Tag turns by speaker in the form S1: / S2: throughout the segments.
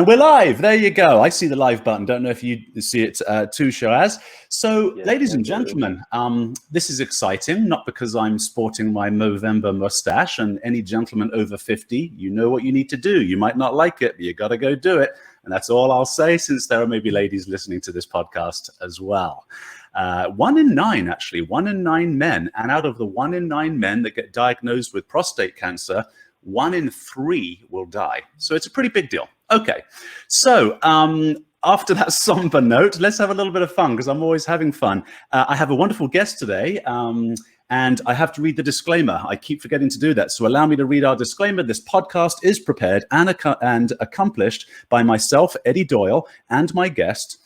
S1: And we're live. There you go. I see the live button. Don't know if you see it too, Shiraz. So,
S2: Yes,
S1: ladies and gentlemen, this is exciting, not because I'm sporting my Movember mustache, and any gentleman over 50, you know what you need to do. You might not like it, but you got to go do it. And that's all I'll say, since there are maybe ladies listening to this podcast as well. 1 in 9, actually, 1 in 9 men. And out of the 1 in 9 men that get diagnosed with prostate cancer, 1 in 3 will die. So it's a pretty big deal. Okay, so after that somber note, let's have a little bit of fun, because I'm always having fun. I have a wonderful guest today, and I have to read the disclaimer. I keep forgetting to do that, so allow me to read our disclaimer. This podcast is prepared and accomplished by myself, Eddie Doyle, and my guest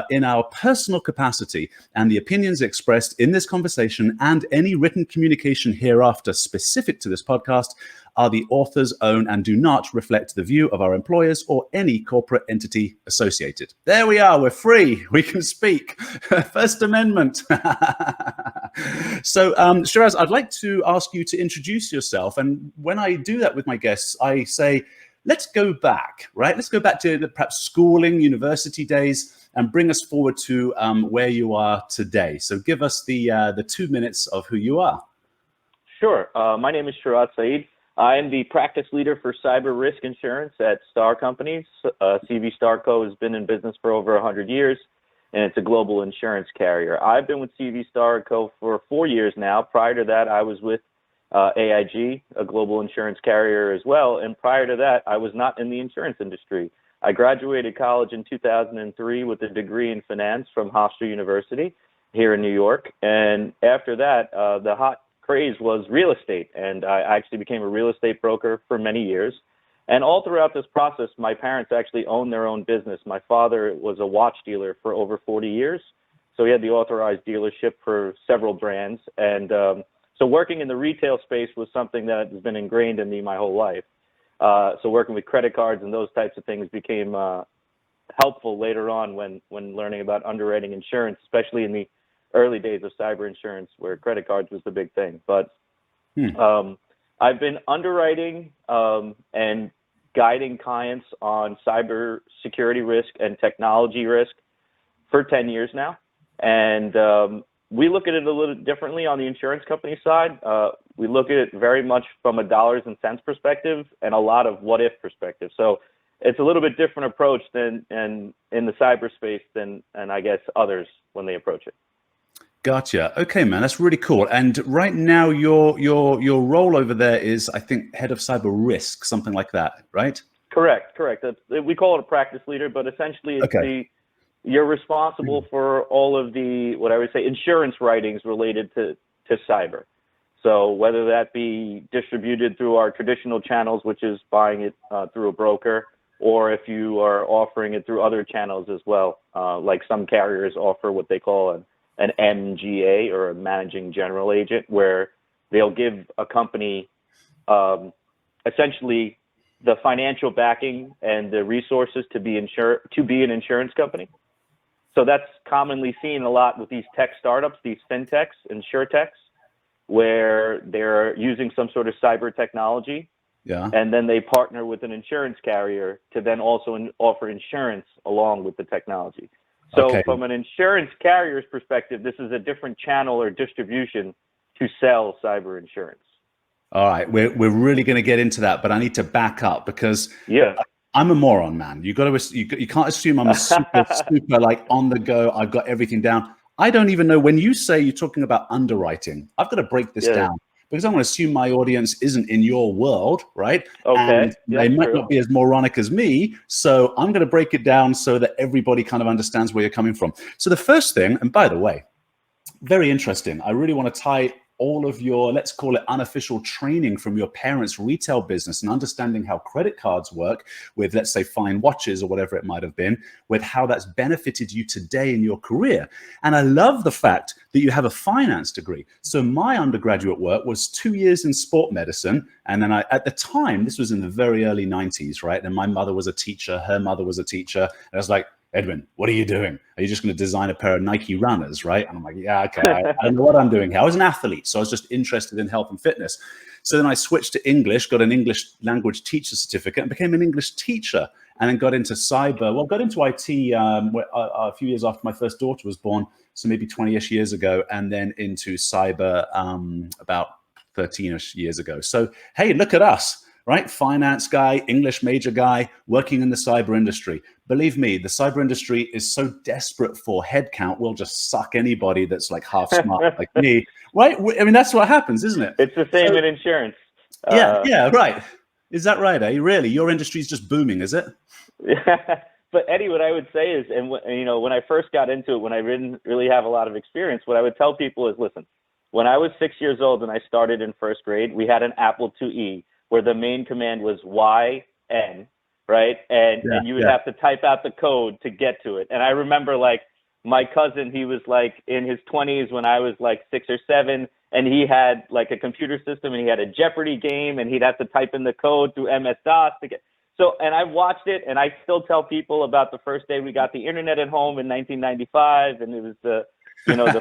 S1: in our personal capacity, and the opinions expressed in this conversation and any written communication hereafter specific to this podcast are the author's own and do not reflect the view of our employers or any corporate entity associated. There we are. We're free. We can speak. First Amendment. So, Shiraz, I'd like to ask you to introduce yourself. And when I do that with my guests, I say, let's go back, right? Let's go back to perhaps schooling, university days, and bring us forward to where you are today. So give us the 2 minutes of who you are.
S2: Sure. My name is Shiraz Saeed. I am the practice leader for cyber risk insurance at Starr Companies. CV Starr Co. has been in business for over 100 years, and it's a global insurance carrier. I've been with CV Starr Co. for 4 years now. Prior to that, I was with AIG, a global insurance carrier as well. And prior to that, I was not in the insurance industry. I graduated college in 2003 with a degree in finance from Hofstra University here in New York. And after that, the hot craze was real estate, and I actually became a real estate broker for many years. And all throughout this process, my parents actually owned their own business. My father was a watch dealer for over 40 years, so he had the authorized dealership for several brands. And so working in the retail space was something that has been ingrained in me my whole life. So working with credit cards and those types of things became helpful later on when learning about underwriting insurance, especially in the early days of cyber insurance, where credit cards was the big thing. But I've been underwriting and guiding clients on cyber security risk and technology risk for 10 years now. And we look at it a little differently on the insurance company side. We look at it very much from a dollars and cents perspective and a lot of what if perspective. So it's a little bit different approach than in the cyberspace than I guess others when they approach it.
S1: Gotcha. Okay, man, that's really cool. And right now, your role over there is, I think, head of cyber risk, something like that, right?
S2: Correct. We call it a practice leader, but essentially it's you're responsible for all of the, what I would say, insurance writings related to cyber. So whether that be distributed through our traditional channels, which is buying it through a broker, or if you are offering it through other channels as well, like some carriers offer what they call an MGA, or a managing general agent, where they'll give a company essentially the financial backing and the resources to be an insurance company. So that's commonly seen a lot with these tech startups, these fintechs, insurtechs, where they're using some sort of cyber technology. Yeah. And then they partner with an insurance carrier to then also offer insurance along with the technology. So from an insurance carrier's perspective, this is a different channel or distribution to sell cyber insurance.
S1: All right, we're really going to get into that, but I need to back up, because I'm a moron, man. You can't assume I'm a super like on the go. I've got everything down. I don't even know, when you say you're talking about underwriting, I've got to break this down, because I'm going to assume my audience isn't in your world, right? And they might not be as moronic as me. So I'm going to break it down so that everybody kind of understands where you're coming from. So the first thing, and by the way, very interesting. I really want to tie all of your, let's call it unofficial training from your parents' retail business and understanding how credit cards work with, let's say, fine watches or whatever it might have been, with how that's benefited you today in your career. And I love the fact that you have a finance degree. So my undergraduate work was 2 years in sport medicine. And then at the time, this was in the very early 90s, right? And my mother was a teacher, her mother was a teacher. And I was like, Edwin, what are you doing? Are you just going to design a pair of Nike runners, right? And I'm like, yeah, okay, I don't know what I'm doing here. I was an athlete, so I was just interested in health and fitness. So then I switched to English, got an English language teacher certificate, and became an English teacher. and then got into cyber. Well, got into IT a few years after my first daughter was born, so maybe 20-ish years ago, and then into cyber about 13-ish years ago. So, hey, look at us, right? Finance guy, English major guy, working in the cyber industry. Believe me, the cyber industry is so desperate for headcount, we'll just suck anybody that's like half smart like me, right? I mean, that's what happens, isn't it?
S2: It's the same in insurance.
S1: Yeah, right. Is that right, eh? Really? Your industry is just booming, is it?
S2: Yeah. But Eddie, what I would say is, and when I first got into it, when I didn't really have a lot of experience, what I would tell people is, listen, when I was 6 years old and I started in first grade, we had an Apple IIe where the main command was YN, right? And you would have to type out the code to get to it. And I remember like my cousin, he was like in his 20s when I was like 6 or 7, and he had like a computer system and he had a Jeopardy game and he'd have to type in the code through MS-DOS to get. So, and I watched it, and I still tell people about the first day we got the internet at home in 1995, and it was the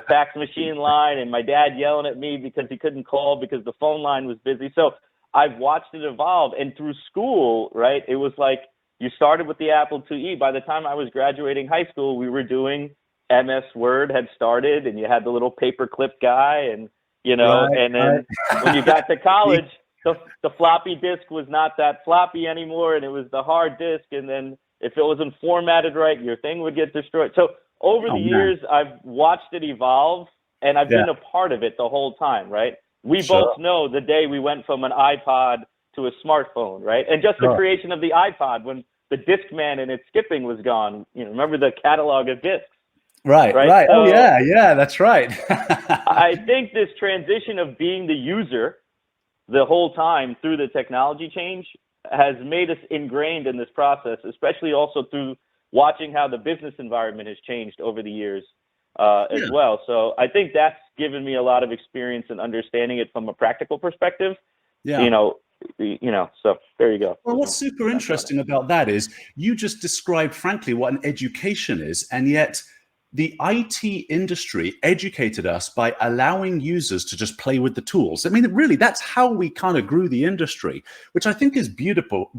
S2: fax machine line, and my dad yelling at me because he couldn't call because the phone line was busy. So I've watched it evolve, and through school, right, it was like you started with the Apple IIe. By the time I was graduating high school, we were doing MS Word had started, and you had the little paperclip guy, and, and then when you got to college, the floppy disk was not that floppy anymore, and it was the hard disk. And then if it wasn't formatted right, your thing would get destroyed. So over the years, I've watched it evolve, and I've been a part of it the whole time, right? We both know the day we went from an iPod to a smartphone, right? And just the creation of the iPod when the Discman and its skipping was gone. Remember the catalog of discs?
S1: Right.
S2: So,
S1: oh, yeah, that's right.
S2: I think this transition of being the user the whole time through the technology change has made us ingrained in this process, especially also through watching how the business environment has changed over the years as well. So I think that's given me a lot of experience in understanding it from a practical perspective. So there you go.
S1: Well, what's super interesting about that is you just described, frankly, what an education is, and yet the IT industry educated us by allowing users to just play with the tools. I mean, really, that's how we kind of grew the industry, which I think is beautiful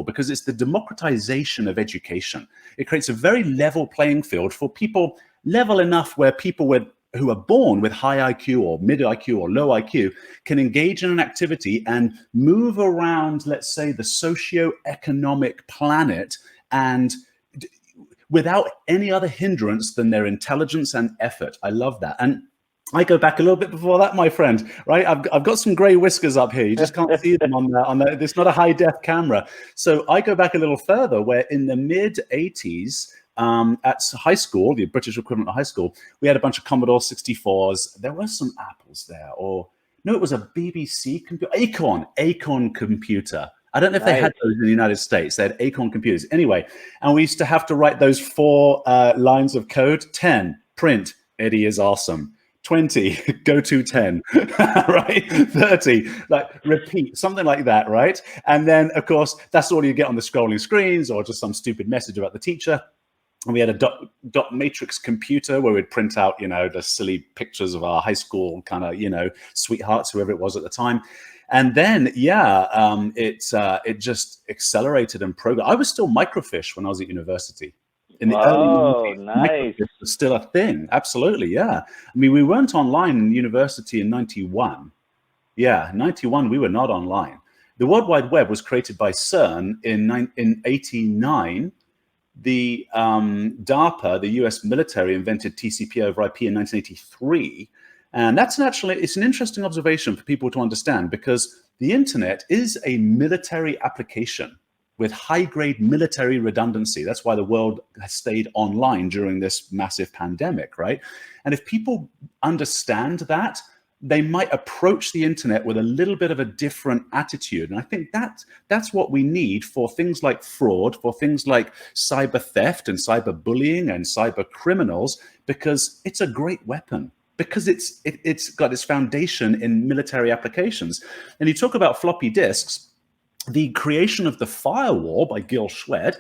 S1: because it's the democratization of education. It creates a very level playing field for people, level enough where people who are born with high IQ or mid IQ or low IQ can engage in an activity and move around, let's say, the socio-economic planet and without any other hindrance than their intelligence and effort. I love that. And I go back a little bit before that, my friend, right? I've got some gray whiskers up here. You just can't see them on the, it's not a high def camera. So I go back a little further where in the mid 80s, at high school, the British equivalent of high school, we had a bunch of Commodore 64s. There were some Apples there, or no, it was a BBC computer, Acorn computer. I don't know if they had those in the United States. They had Acorn computers. Anyway, and we used to have to write those 4 lines of code. 10, print, Eddie is awesome. 20, go to 10, right? 30, like repeat, something like that, right? And then, of course, that's all you get on the scrolling screens or just some stupid message about the teacher. And we had a dot matrix computer where we'd print out, the silly pictures of our high school kind of, sweethearts, whoever it was at the time. And then, it just accelerated and progressed. I was still microfiche when I was at university. In the early 90s,
S2: nice.
S1: Microfiche was still a thing. Absolutely, yeah. I mean, we weren't online in university in 91. Yeah, 91, we were not online. The World Wide Web was created by CERN in 89. The DARPA, the US military, invented TCP over IP in 1983. And it's an interesting observation for people to understand because the internet is a military application with high-grade military redundancy. That's why the world has stayed online during this massive pandemic, right? And if people understand that, they might approach the internet with a little bit of a different attitude. And I think that's what we need for things like fraud, for things like cyber theft and cyber bullying and cyber criminals, because it's a great weapon. Because it's got its foundation in military applications. And you talk about floppy disks. the creation of the firewall by Gil Schwed,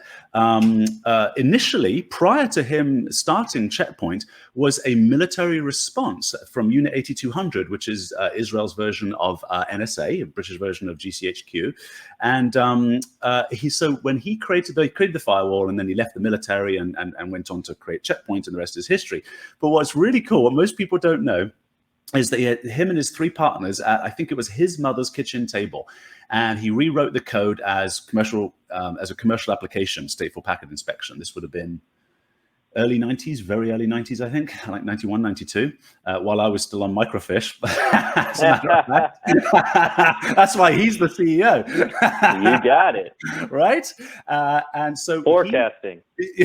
S1: initially, prior to him starting Checkpoint, was a military response from Unit 8200, which is Israel's version of NSA, a British version of GCHQ. And so when he created the firewall, and then he left the military and went on to create Checkpoint, and the rest is history. But what's really cool, what most people don't know, is that him and his three partners at, I think it was his mother's kitchen table, and he rewrote the code as a commercial application, stateful packet inspection. This would have been early 90s, very early 90s, I think, like 91, 92, while I was still on microfiche. As a matter of fact. That's why he's the CEO.
S2: You got it.
S1: Right? And so
S2: forecasting.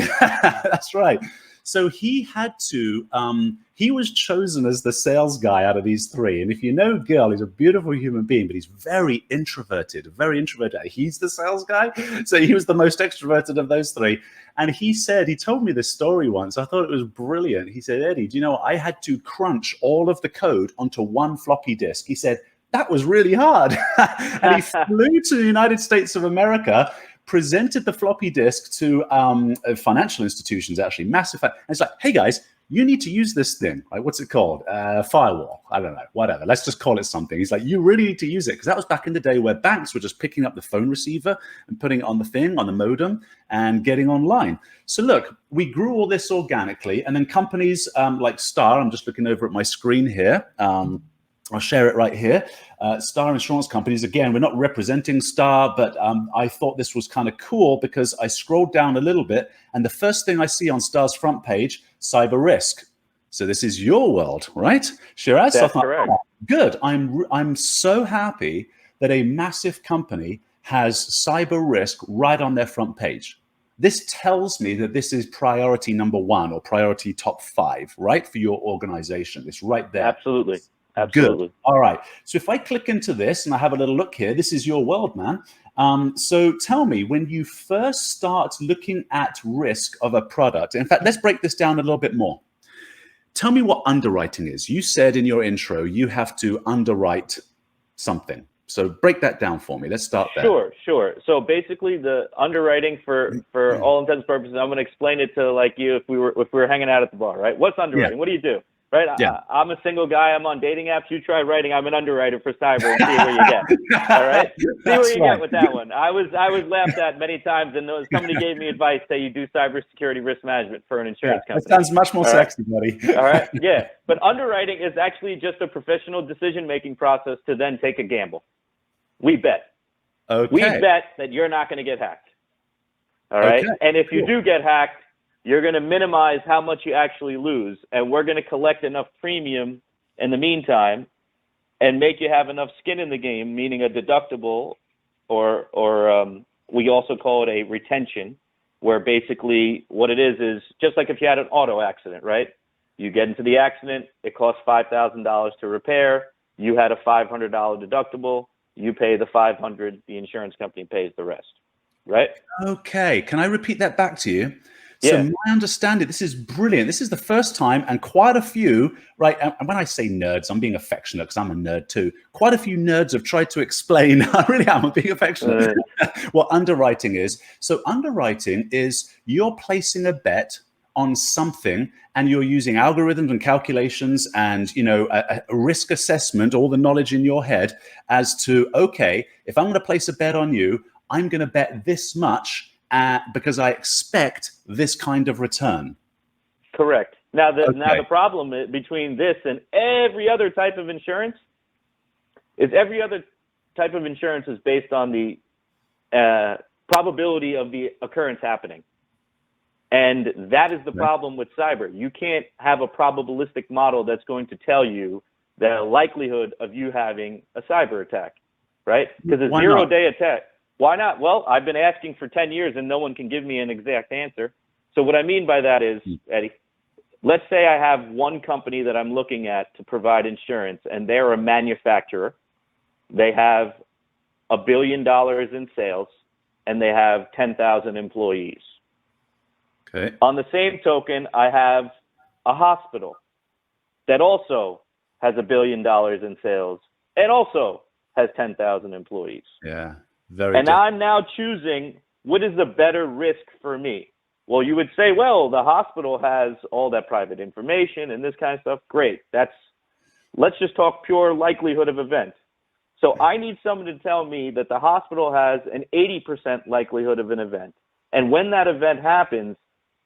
S1: That's right. So he had to, he was chosen as the sales guy out of these three. And if you know Gil, he's a beautiful human being, but he's very introverted. He's the sales guy. So he was the most extroverted of those three. And he told me this story once. I thought it was brilliant. He said, Eddie, do you know, I had to crunch all of the code onto one floppy disk. He said, that was really hard. And he flew to the United States of America, presented the floppy disk to financial institutions, actually, massive. And it's like, hey, guys, you need to use this thing. Like, what's it called? Firewall. I don't know, whatever. Let's just call it something. He's like, you really need to use it. Because that was back in the day where banks were just picking up the phone receiver and putting it on the modem, and getting online. So look, we grew all this organically. And then companies like Starr, I'm just looking over at my screen here. I'll share it right here. Starr Insurance Companies. Again, we're not representing Starr, but I thought this was kind of cool because I scrolled down a little bit, and the first thing I see on Starr's front page, cyber risk. So this is your world, right, Shiraz?
S2: That's correct.
S1: Oh, good. I'm so happy that a massive company has cyber risk right on their front page. This tells me that this is priority number one or priority top 5, right, for your organization. It's right there.
S2: Absolutely. Absolutely.
S1: Good. All right. So if I click into this and I have a little look here, this is your world, man. So tell me, when you first start looking at risk of a product, in fact, let's break this down a little bit more. Tell me what underwriting is. You said in your intro, you have to underwrite something. So break that down for me. Let's start there.
S2: Sure. So basically the underwriting for all intents and purposes, I'm going to explain it to like you if we were hanging out at the bar, right? What's underwriting? Yeah. What do you do? Right? Yeah. I'm a single guy. I'm on dating apps. You try writing. I'm an underwriter for cyber and see where you get. All right? See where you get with that one. I was laughed at many times, and somebody gave me advice that you do cybersecurity risk management for an insurance company.
S1: That sounds much more sexy, buddy.
S2: All right? Yeah. But underwriting is actually just a professional decision-making process to then take a gamble. We bet.
S1: Okay.
S2: We bet that you're not going to get hacked. All right? Okay. And if you do get hacked, you're going to minimize how much you actually lose, and we're going to collect enough premium in the meantime and make you have enough skin in the game, meaning a deductible, or we also call it a retention, where basically what it is just like if you had an auto accident, right? You get into the accident, it costs $5,000 to repair, you had a $500 deductible, you pay the $500, the insurance company pays the rest, right?
S1: Okay, can I repeat that back to you? So my understanding, this is brilliant. This is the first time, and quite a few, right? And when I say nerds, I'm being affectionate because I'm a nerd too. Quite a few nerds have tried to explain, I really am, I'm being affectionate, what underwriting is. So underwriting is you're placing a bet on something, and you're using algorithms and calculations and, you know, a risk assessment, all the knowledge in your head as to, okay, if I'm going to place a bet on you, I'm going to bet this much because I expect this kind of return.
S2: Correct. Now the problem between this and every other type of insurance is every other type of insurance is based on the probability of the occurrence happening. And that is the problem with cyber. You can't have a probabilistic model that's going to tell you the likelihood of you having a cyber attack, right? Because a zero-day attack. Why not? Well, I've been asking for 10 years and no one can give me an exact answer. So what I mean by that is, Eddie, let's say I have one company that I'm looking at to provide insurance, and they're a manufacturer. They have $1 billion in sales, and they have 10,000 employees.
S1: Okay.
S2: On the same token, I have a hospital that also has $1 billion in sales and also has 10,000 employees.
S1: Yeah.
S2: And I'm now choosing what is the better risk for me. Well, you would say, well, the hospital has all that private information and this kind of stuff. Great. Let's just talk pure likelihood of event. So I need someone to tell me that the hospital has an 80% likelihood of an event. And when that event happens,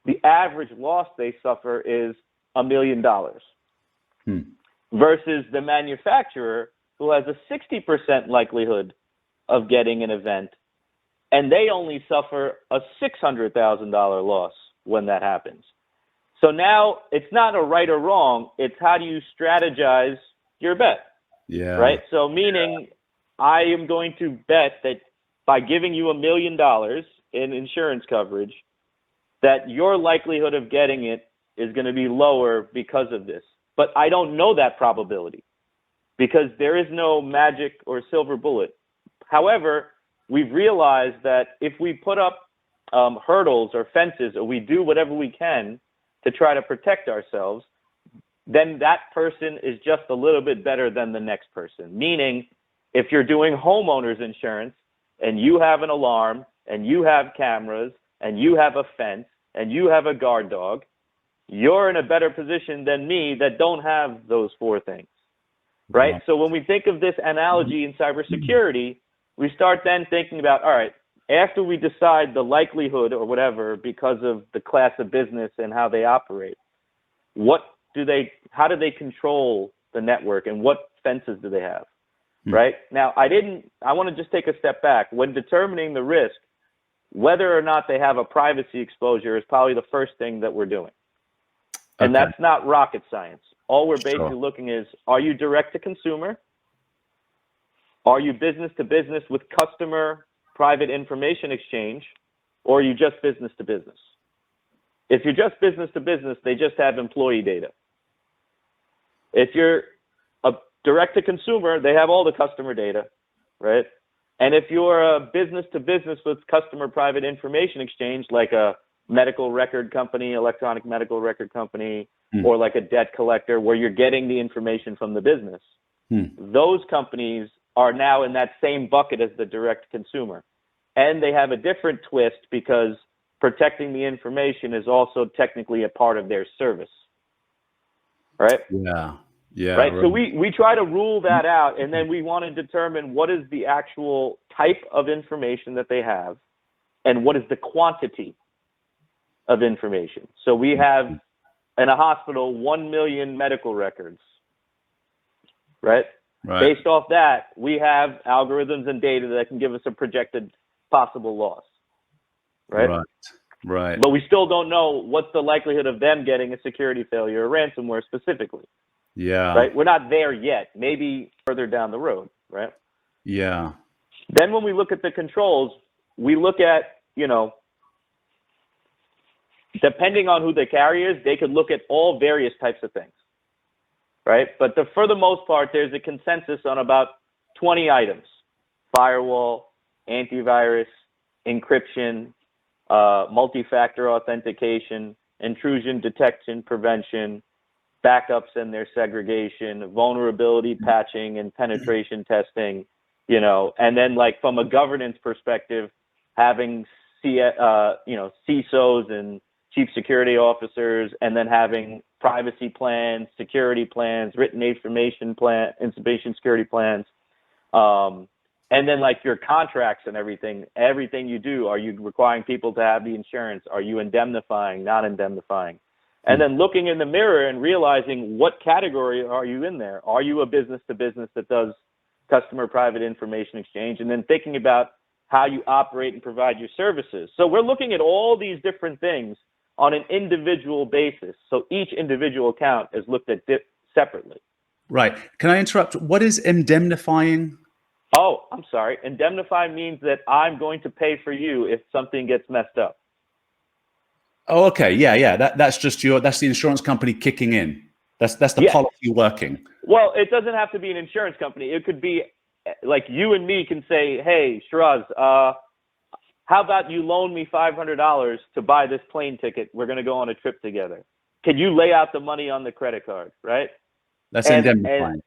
S2: the average loss they suffer is $1 million versus the manufacturer who has a 60% likelihood of getting an event, and they only suffer a $600,000 loss when that happens. So now it's not a right or wrong, it's how do you strategize your bet?
S1: Yeah.
S2: Right? So meaning I am going to bet that by giving you $1 million in insurance coverage, that your likelihood of getting it is going to be lower because of this. But I don't know that probability because there is no magic or silver bullet. However, we've realized that if we put up hurdles or fences, or we do whatever we can to try to protect ourselves, then that person is just a little bit better than the next person. Meaning, if you're doing homeowners insurance and you have an alarm and you have cameras and you have a fence and you have a guard dog, you're in a better position than me that don't have those four things, right? So when we think of this analogy in cybersecurity, we start then thinking about, all right, after we decide the likelihood or whatever because of the class of business and how they operate, how do they control the network and what fences do they have, right? Now, I want to just take a step back. When determining the risk, whether or not they have a privacy exposure is probably the first thing that we're doing. And that's not rocket science. All we're basically looking is, are you direct to consumer? Are you business to business with customer private information exchange? Or are you just business to business? If you're just business to business, they just have employee data. If you're a direct to consumer, they have all the customer data, right? And if you're a business to business with customer private information exchange, like a medical record company, electronic medical record company, or like a debt collector where you're getting the information from the business, those companies are now in that same bucket as the direct consumer. And they have a different twist because protecting the information is also technically a part of their service. Right?
S1: Yeah. Yeah.
S2: Right. So we try to rule that out, and then we want to determine what is the actual type of information that they have and what is the quantity of information. So we have in a hospital 1 million medical records. Right? Based off that, we have algorithms and data that can give us a projected possible loss. Right. But we still don't know what's the likelihood of them getting a security failure or ransomware specifically.
S1: Yeah.
S2: Right. We're not there yet. Maybe further down the road. Right.
S1: Yeah.
S2: Then when we look at the controls, we look at, depending on who the carrier is, they could look at all various types of things. Right. But for the most part, there's a consensus on about 20 items: firewall, antivirus, encryption, multi-factor authentication, intrusion detection prevention, backups and their segregation, vulnerability patching and penetration testing, and then like from a governance perspective, having CISOs and chief security officers, and then having privacy plans, security plans, written information security plans, and then like your contracts and everything you do. Are you requiring people to have the insurance? Are you indemnifying, not indemnifying? And then looking in the mirror and realizing what category are you in there? Are you a business to business that does customer private information exchange? And then thinking about how you operate and provide your services. So we're looking at all these different things on an individual basis. So each individual account is looked at separately.
S1: Right. Can I interrupt? What is indemnifying?
S2: Oh, I'm sorry. Indemnify means that I'm going to pay for you if something gets messed up.
S1: Oh, okay. Yeah. That's the insurance company kicking in. That's the policy working.
S2: Well, it doesn't have to be an insurance company. It could be like you and me can say, hey, Shiraz, how about you loan me $500 to buy this plane ticket? We're going to go on a trip together. Can you lay out the money on the credit card, right?
S1: That's indemnifying.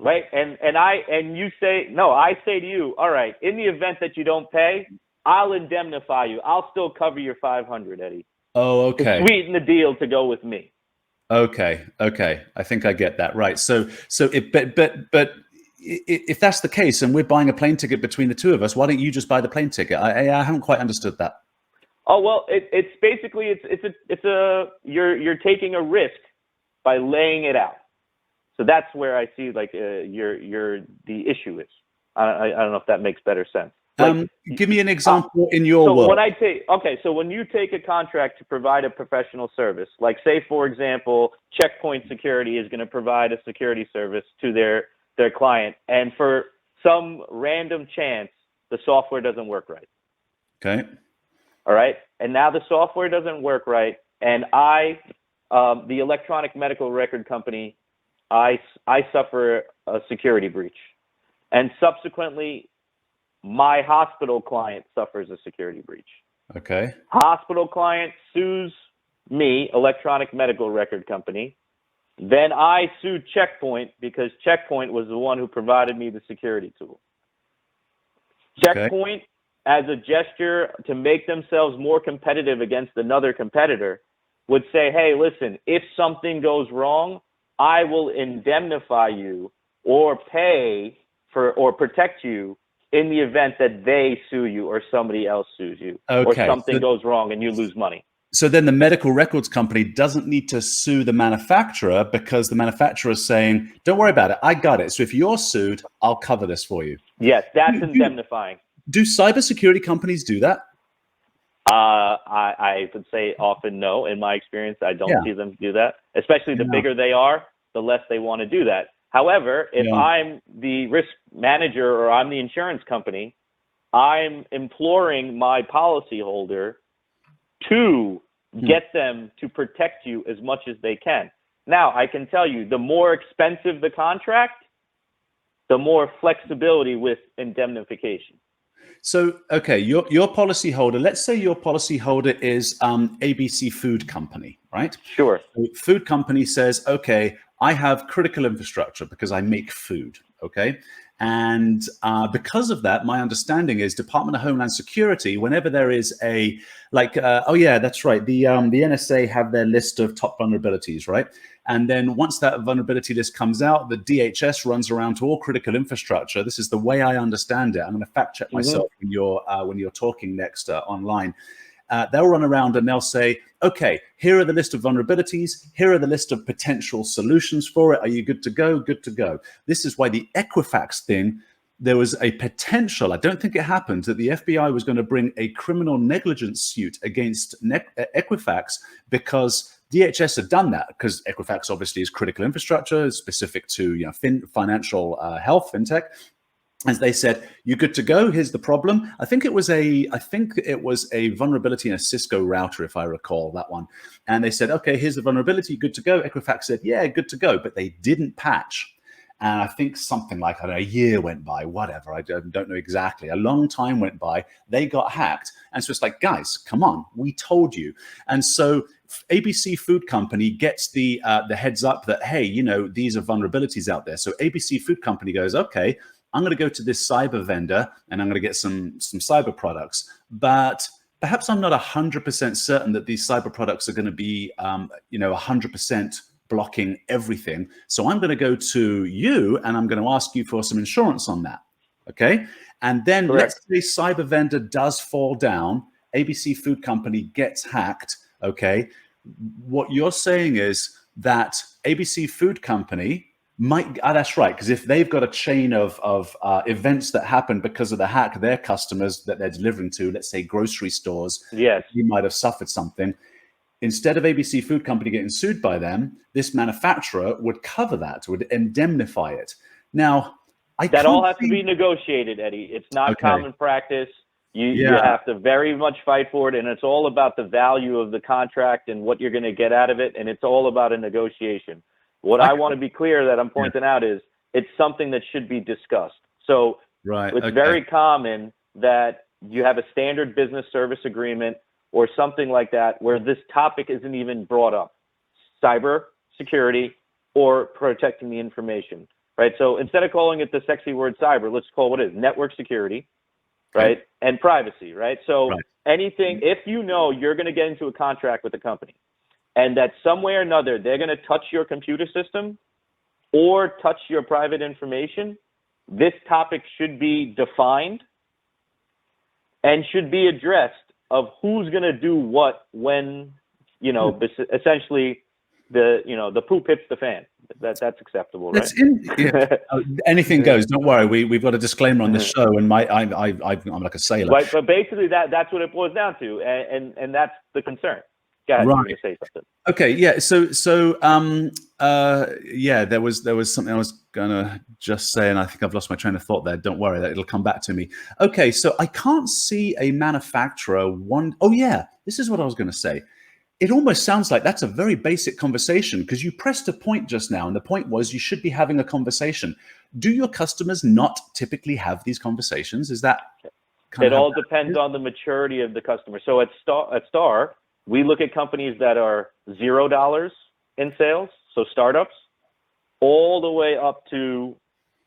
S2: Right. And you say, no, I say to you, all right, in the event that you don't pay, I'll indemnify you. I'll still cover your 500, Eddie.
S1: Oh, okay.
S2: To sweeten the deal to go with me.
S1: Okay. I think I get that. Right. So but if that's the case and we're buying a plane ticket between the two of us, why don't you just buy the plane ticket? I haven't quite understood that.
S2: Oh, well, it's basically, you're taking a risk by laying it out. So that's where I see like the issue is. I don't know if that makes better sense. Like,
S1: give me an example in your world.
S2: So when you take a contract to provide a professional service, like say, for example, Checkpoint Security is going to provide a security service to their client, and for some random chance, the software doesn't work right.
S1: Okay.
S2: All right. And now the software doesn't work right. And the electronic medical record company, I suffer a security breach. And subsequently, my hospital client suffers a security breach.
S1: Okay.
S2: Hospital client sues me, electronic medical record company. Then I sued Checkpoint because Checkpoint was the one who provided me the security tool. Checkpoint, as a gesture to make themselves more competitive against another competitor, would say, hey, listen, if something goes wrong, I will indemnify you or pay for or protect you in the event that they sue you or somebody else sues you, or something goes wrong and you lose money.
S1: So then the medical records company doesn't need to sue the manufacturer because the manufacturer is saying, don't worry about it, I got it. So if you're sued, I'll cover this for you.
S2: Yes, that's indemnifying.
S1: Do cybersecurity companies do that?
S2: I would say often no. In my experience, I don't see them do that. Especially the bigger they are, the less they want to do that. However, if I'm the risk manager or I'm the insurance company, I'm imploring my policyholder to get them to protect you as much as they can. Now, I can tell you, the more expensive the contract, the more flexibility with indemnification.
S1: So, okay, your policyholder, let's say your policyholder is ABC Food Company, right?
S2: Sure.
S1: So food company says, okay, I have critical infrastructure because I make food, okay? And because of that, my understanding is Department of Homeland Security, whenever there is a, oh yeah, that's right, the NSA have their list of top vulnerabilities, right? And then once that vulnerability list comes out, the DHS runs around to all critical infrastructure. This is the way I understand it. I'm going to fact check myself when you're talking next online. They'll run around and they'll say, okay, here are the list of vulnerabilities. Here are the list of potential solutions for it. Are you good to go? Good to go. This is why the Equifax thing, there was a potential, I don't think it happened, that the FBI was going to bring a criminal negligence suit against Equifax because DHS had done that, because Equifax obviously is critical infrastructure, specific to financial health, fintech. As they said, you're good to go. Here's the problem. I think it was a vulnerability in a Cisco router, if I recall that one. And they said, okay, here's the vulnerability. Good to go. Equifax said, yeah, good to go. But they didn't patch. And I think something like, I don't know, a year went by, whatever. I don't know exactly. A long time went by. They got hacked. And so it's like, guys, come on. We told you. And so ABC Food Company gets the heads up that, hey, these are vulnerabilities out there. So ABC Food Company goes, okay, I'm going to go to this cyber vendor and I'm going to get some cyber products, but perhaps I'm not 100% certain that these cyber products are going to be, 100% blocking everything. So I'm going to go to you and I'm going to ask you for some insurance on that. Okay. And then let's say cyber vendor does fall down. ABC Food Company gets hacked. Okay. What you're saying is that ABC Food Company that's right, because if they've got a chain of events that happen because of the hack, their customers that they're delivering to, let's say grocery stores,
S2: yes,
S1: you might have suffered something. Instead of ABC Food Company getting sued by them, this manufacturer would cover that, would indemnify it. Now,
S2: that all has to be negotiated, Eddie. It's not common practice. You have to very much fight for it, and it's all about the value of the contract and what you're going to get out of it, and it's all about a negotiation. What I want to be clear that I'm pointing out is it's something that should be discussed. So it's very common that you have a standard business service agreement or something like that where this topic isn't even brought up. Cyber security or protecting the information, right? So instead of calling it the sexy word cyber, let's call what it is, network security, right?
S1: Okay.
S2: And privacy, right? So
S1: Right.
S2: anything, if you know you're going to get into a contract with a company and that some way or another they're going to touch your computer system or touch your private information, this topic should be defined and should be addressed of who's going to do what when, essentially the poop hits the fan. That's acceptable, right?
S1: Anything goes. Don't worry. We've got a disclaimer on this show, and I'm like a sailor.
S2: Right, but basically that's what it boils down to, and that's the concern. Go ahead,
S1: right.
S2: I'm going to say something.
S1: Okay, yeah. There was something I was gonna just say, and I think I've lost my train of thought there. Don't worry, it'll come back to me. Okay, so I can't see a manufacturer Oh yeah, this is what I was going to say. It almost sounds like that's a very basic conversation because you pressed a point just now, and the point was you should be having a conversation. Do your customers not typically have these conversations? Is that
S2: it all depends on the maturity of the customer. So at Starr, we look at companies that are $0 in sales, so startups, all the way up to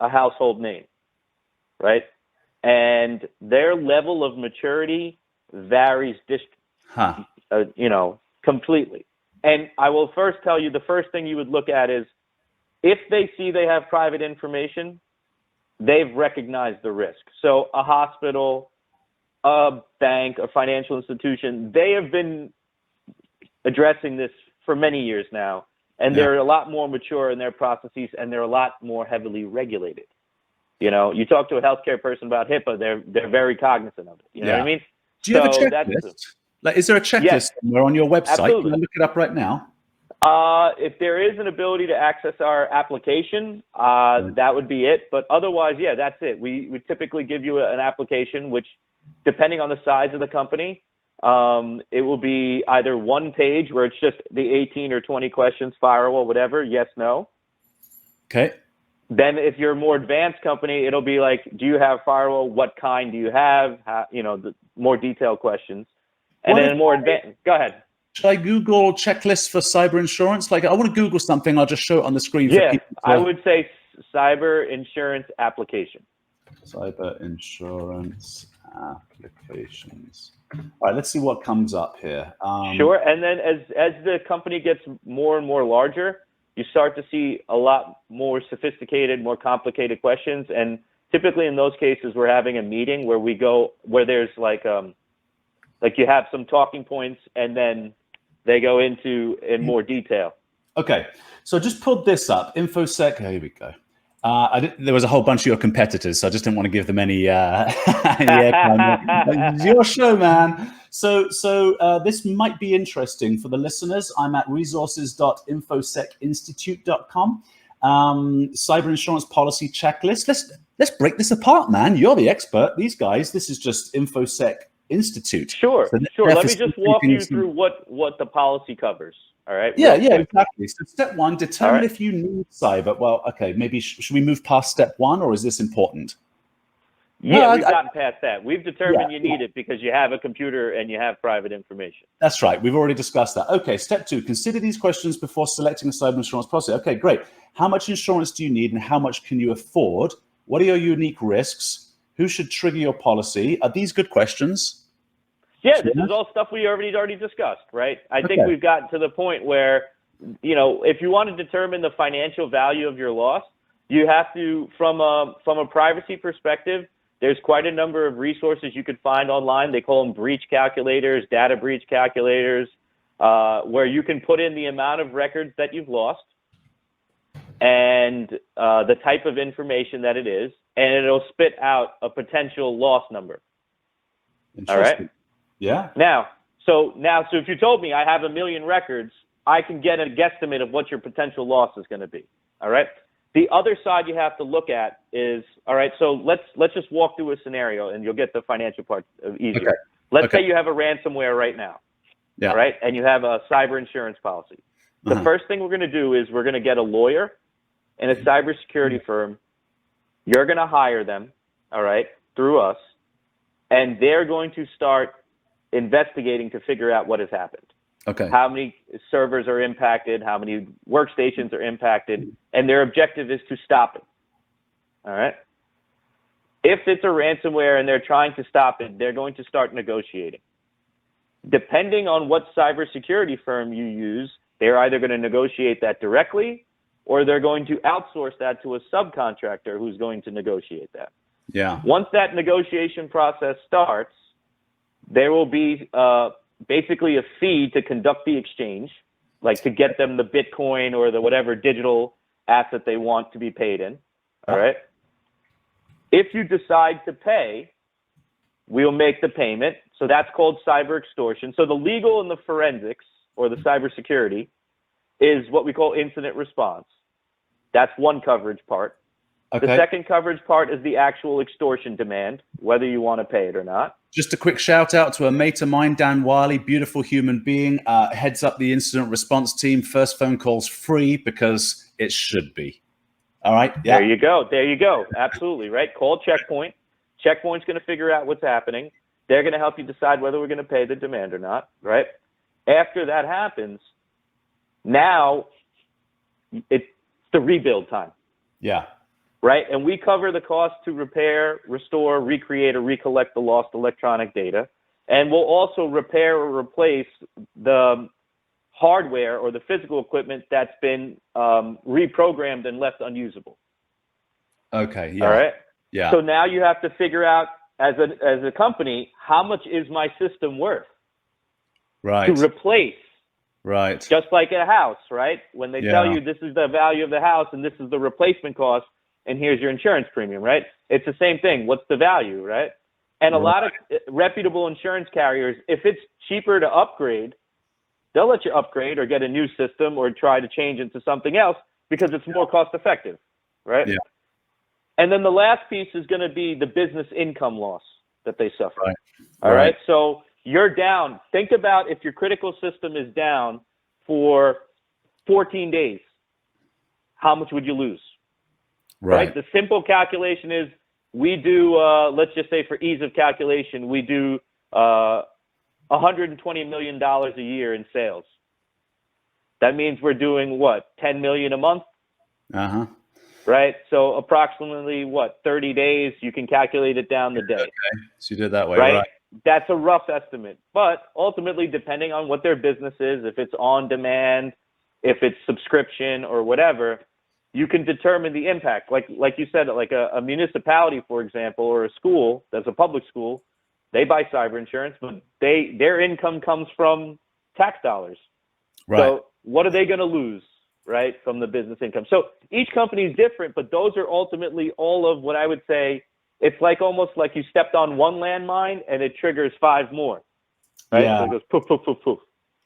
S2: a household name, right? And their level of maturity varies, completely. And I will first tell you, the first thing you would look at is if they see they have private information, they've recognized the risk. So a hospital, a bank, a financial institution, they have been addressing this for many years now, and they're a lot more mature in their processes, and they're a lot more heavily regulated. You talk to a healthcare person about HIPAA, they're very cognizant of it. You know what I mean?
S1: Do you have a checklist? Like, is there a checklist somewhere on your website?
S2: Absolutely.
S1: Can I look it up right now?
S2: If there is an ability to access our application, that would be it. But otherwise, that's it. We typically give you an application, which, depending on the size of the company, it will be either one page where it's just the 18 or 20 questions, firewall, whatever, yes, no.
S1: Okay.
S2: Then if you're a more advanced company, it'll be like, do you have firewall? What kind do you have? The more detailed questions. And then more advanced, go ahead.
S1: Should I Google checklist for cyber insurance? Like, I want to Google something, I'll just show it on the screen for people.
S2: I would say cyber insurance application.
S1: Cyber insurance applications. All right, let's see what comes up here.
S2: Sure, and then as the company gets more and more larger, you start to see a lot more sophisticated, more complicated questions. And typically in those cases, we're having a meeting where there's like you have some talking points, and then they go into in more detail. Okay,
S1: so just pulled this up. InfoSec. Here we go. There was a whole bunch of your competitors, so I just didn't want to give them any it's your show, man. So this might be interesting for the listeners. I'm at resources.infosecinstitute.com. Cyber insurance policy checklist. Let's break this apart, man. You're the expert. These guys. This is just InfoSec Institute.
S2: Sure. Let me just walk you through what the policy covers. All right.
S1: Yeah, exactly. So step one, determine if you need cyber. Well, okay, maybe should we move past step one, or is this important?
S2: Yeah, we've gotten past that. We've determined you need it because you have a computer and you have private information.
S1: That's right. We've already discussed that. Okay, step two, consider these questions before selecting a cyber insurance policy. Okay, great. How much insurance do you need and how much can you afford? What are your unique risks? Who should trigger your policy? Are these good questions?
S2: Yeah, this is all stuff we already discussed, right? I think we've gotten to the point where, if you want to determine the financial value of your loss, you have to, from a privacy perspective, there's quite a number of resources you could find online. They call them breach calculators, data breach calculators, where you can put in the amount of records that you've lost and the type of information that it is, and it'll spit out a potential loss number. All right?
S1: Yeah.
S2: Now, so if you told me I have 1 million records, I can get a guesstimate of what your potential loss is going to be. All right. The other side you have to look at is, all right, so let's just walk through a scenario and you'll get the financial part easier. Okay. Let's say you have a ransomware right now. Yeah. All right. And you have a cyber insurance policy. The first thing we're going to do is we're going to get a lawyer and a cybersecurity firm. You're going to hire them, all right, through us, and they're going to start investigating to figure out what has happened. Okay. How many servers are impacted, how many workstations are impacted, and their objective is to stop it. All right. If it's a ransomware and they're trying to stop it, they're going to start negotiating. Depending on what cybersecurity firm you use, they're either going to negotiate that directly or they're going to outsource that to a subcontractor who's going to negotiate that.
S1: Yeah.
S2: Once that negotiation process starts, there will be basically a fee to conduct the exchange, like to get them the Bitcoin or the whatever digital asset they want to be paid in. All right. If you decide to pay, we'll make the payment. So that's called cyber extortion. So the legal and the forensics, or the cybersecurity, is what we call incident response. That's one coverage part. Okay. The second coverage part is the actual extortion demand, whether you want to pay it or not.
S1: Just a quick shout out to a mate of mine, Dan Wiley, beautiful human being, heads up the incident response team. First phone call's free because it should be. All right. Yeah.
S2: There you go. There you go. Absolutely. Right. Call Checkpoint. Checkpoint's going to figure out what's happening. They're going to help you decide whether we're going to pay the demand or not. Right. After that happens, now it's the rebuild time.
S1: Yeah.
S2: Right. And we cover the cost to repair, restore, recreate, or recollect the lost electronic data. And we'll also repair or replace the hardware or the physical equipment that's been reprogrammed and left unusable.
S1: Okay. Yeah.
S2: All right.
S1: Yeah.
S2: So now you have to figure out as a company, how much is my system worth?
S1: Right.
S2: To replace.
S1: Right.
S2: Just like a house, right? When they tell you this is the value of the house and this is the replacement cost and here's your insurance premium, right? It's the same thing. What's the value, right? And a lot of reputable insurance carriers, if it's cheaper to upgrade, they'll let you upgrade or get a new system or try to change into something else because it's more cost effective, right?
S1: Yeah.
S2: And then the last piece is going to be the business income loss that they suffer.
S1: Right.
S2: All right. So you're down. Think about if your critical system is down for 14 days, how much would you lose? Right. The simple calculation is we do, let's just say for ease of calculation, we do $120 million a year in sales. That means we're doing what, 10 million a month?
S1: Uh-huh.
S2: Right. So approximately what, 30 days, you can calculate it down the day.
S1: Okay. So you did that way,
S2: right? That's a rough estimate. But ultimately, depending on what their business is, if it's on demand, if it's subscription or whatever, you can determine the impact. Like you said, like a municipality, for example, or a school that's a public school, they buy cyber insurance, but their income comes from tax dollars.
S1: Right.
S2: So what are they going to lose, right, from the business income? So each company is different, but those are ultimately all of what I would say. It's like almost like you stepped on one landmine and it triggers 5 more. Right?
S1: Yeah.
S2: So it goes poof, poof, poof, poof.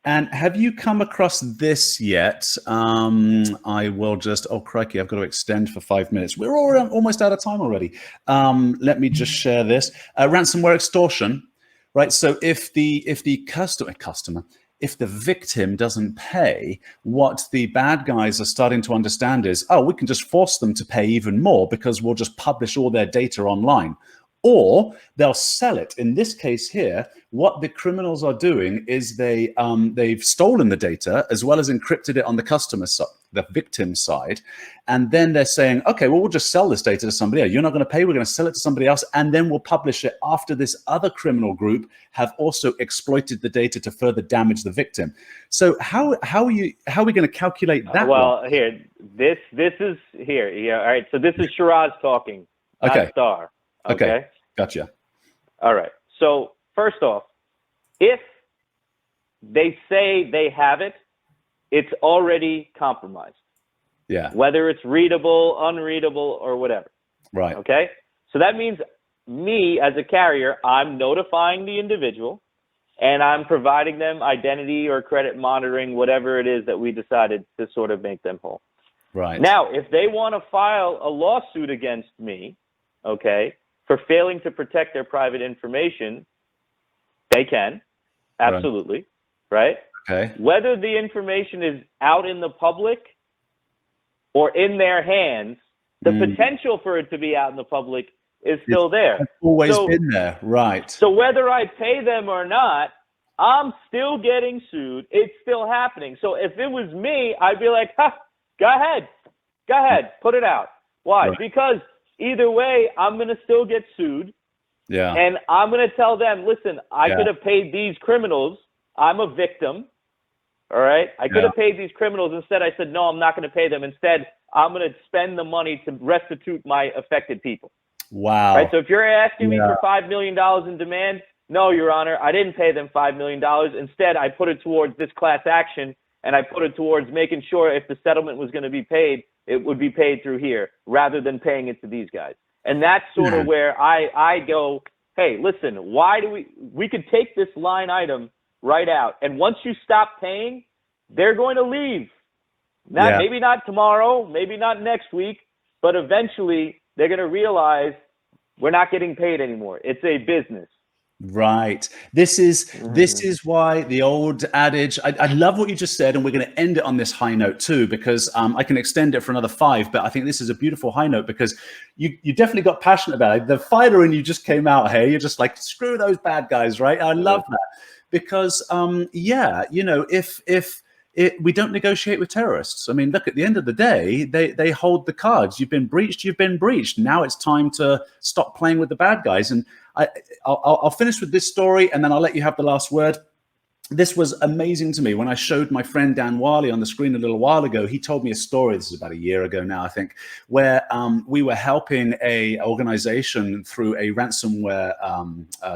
S1: And have you come across this yet? I will just, oh crikey, I've got to extend for 5 minutes. We're almost out of time already. Let me just share this. Ransomware extortion, right? So if the customer, if the victim doesn't pay, what the bad guys are starting to understand is, oh, we can just force them to pay even more because we'll just publish all their data online. Or they'll sell it. In this case here, what the criminals are doing is they've stolen the data as well as encrypted it on the customer side, the victim side. And then they're saying, okay, well, we'll just sell this data to somebody else. You're not going to pay. We're going to sell it to somebody else. And then we'll publish it after this other criminal group have also exploited the data to further damage the victim. So how are we going to calculate that?
S2: Well, here, this is here. Yeah. All right. So this is Shiraz talking, not Starr. Okay.
S1: Gotcha.
S2: All right. So first off, if they say they have it, it's already compromised.
S1: Yeah.
S2: Whether it's readable, unreadable, or whatever.
S1: Right.
S2: Okay. So that means me as a carrier, I'm notifying the individual and I'm providing them identity or credit monitoring, whatever it is that we decided to sort of make them whole.
S1: Right.
S2: Now, if they want to file a lawsuit against me, okay, for failing to protect their private information, they can, absolutely, right?
S1: Okay.
S2: Whether the information is out in the public or in their hands, the potential for it to be out in the public is still there.
S1: It's always been there, right?
S2: So whether I pay them or not, I'm still getting sued. It's still happening. So if it was me, I'd be like, go ahead, put it out. Why?
S1: Right.
S2: Because either way, I'm going to still get sued.
S1: Yeah.
S2: And I'm going to tell them, listen, I could have paid these criminals. I'm a victim. All right. I could have paid these criminals. Instead, I said, no, I'm not going to pay them. Instead, I'm going to spend the money to restitute my affected people.
S1: Wow.
S2: Right. So if you're asking me for $5 million in demand, no, Your Honor, I didn't pay them $5 million. Instead, I put it towards this class action, and I put it towards making sure if the settlement was going to be paid, it would be paid through here rather than paying it to these guys. And that's sort of where I go, hey, listen, why do we could take this line item right out. And once you stop paying, they're going to leave. Maybe not tomorrow, maybe not next week, but eventually they're going to realize we're not getting paid anymore. It's a business.
S1: Right. This is why the old adage, I love what you just said, and we're going to end it on this high note too, because I can extend it for another 5, but I think this is a beautiful high note because you definitely got passionate about it. The fighter in you just came out here. You're just like, screw those bad guys, right? I love that because, you know, if we don't negotiate with terrorists. I mean, look, at the end of the day, they hold the cards. You've been breached. Now it's time to stop playing with the bad guys. And I'll finish with this story, and then I'll let you have the last word. This was amazing to me. When I showed my friend Dan Wiley on the screen a little while ago, he told me a story, this is about a year ago now, I think, where we were helping a organization through a ransomware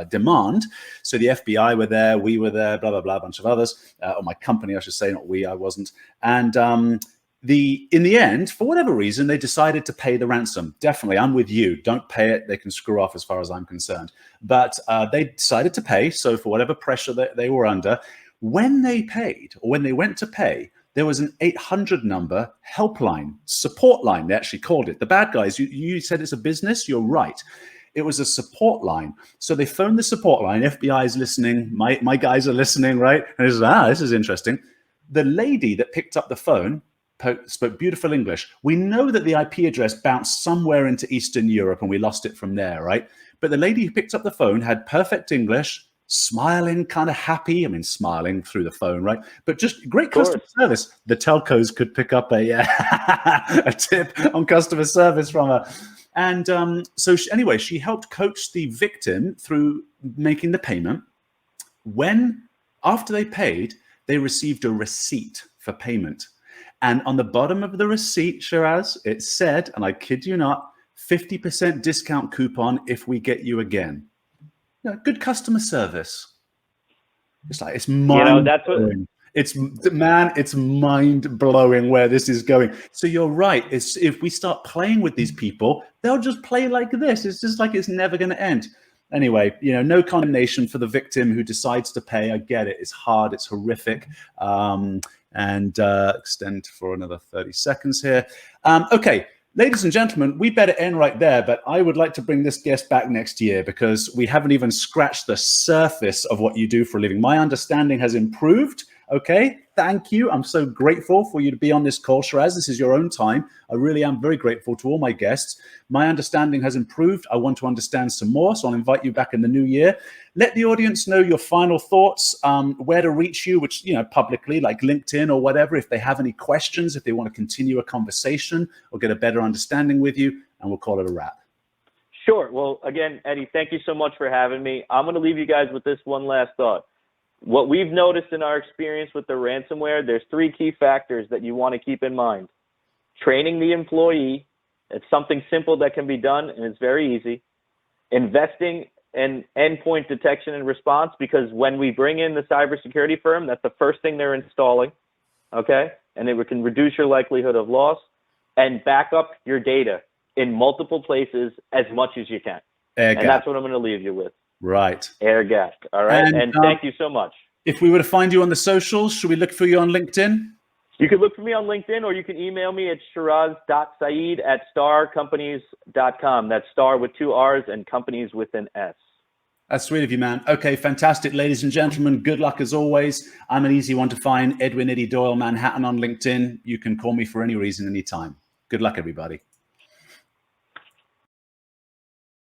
S1: demand. So the FBI were there, we were there, blah, blah, blah, a bunch of others, or my company, I should say, not we, I wasn't. And in the end, for whatever reason, they decided to pay the ransom. Definitely, I'm with you. Don't pay it. They can screw off as far as I'm concerned. But they decided to pay. So for whatever pressure that they were under, when they paid, or when they went to pay, there was an 800 number helpline, support line, they actually called it. The bad guys, you said it's a business, you're right. It was a support line. So they phoned the support line. FBI is listening. My guys are listening, right? And it's this is interesting. The lady that picked up the phone spoke beautiful English. We know that the IP address bounced somewhere into Eastern Europe and we lost it from there, right? But the lady who picked up the phone had perfect English, smiling, kind of happy. I mean, smiling through the phone, right? But just great customer service. The telcos could pick up a tip on customer service from her. And so anyway, she helped coach the victim through making the payment. After they paid, they received a receipt for payment. And on the bottom of the receipt, Shiraz, it said, and I kid you not, 50% discount coupon if we get you again. Good customer service. It's like, it's mind-blowing. It's mind-blowing where this is going. So you're right. If we start playing with these people, they'll just play like this. It's just like it's never going to end. Anyway, no condemnation for the victim who decides to pay. I get it. It's hard. It's horrific. And extend for another 30 seconds here. Okay, ladies and gentlemen, we better end right there, but I would like to bring this guest back next year because we haven't even scratched the surface of what you do for a living. My understanding has improved. Okay, thank you. I'm so grateful for you to be on this call, Shiraz. This is your own time. I really am very grateful to all my guests. My understanding has improved. I want to understand some more, so I'll invite you back in the new year. Let the audience know your final thoughts, where to reach you, which, publicly, like LinkedIn or whatever, if they have any questions, if they want to continue a conversation or get a better understanding with you, and we'll call it a wrap.
S2: Sure. Well, again, Eddie, thank you so much for having me. I'm going to leave you guys with this one last thought. What we've noticed in our experience with the ransomware, there's 3 key factors that you want to keep in mind. Training the employee. It's something simple that can be done, and it's very easy. Investing in endpoint detection and response, because when we bring in the cybersecurity firm, that's the first thing they're installing, okay? And it can reduce your likelihood of loss. And back up your data in multiple places as much as you can. And that's what I'm going to leave you with.
S1: Right.
S2: Air gap. All right. And thank you so much.
S1: If we were to find you on the socials, should we look for you on LinkedIn?
S2: You can look for me on LinkedIn, or you can email me at shiraz.saeed@starrcompanies.com. That's Starr with 2 R's and companies with an S.
S1: That's sweet of you, man. Okay, fantastic. Ladies and gentlemen, good luck as always. I'm an easy one to find. Edwin Eddie Doyle, Manhattan on LinkedIn. You can call me for any reason, anytime. Good luck, everybody.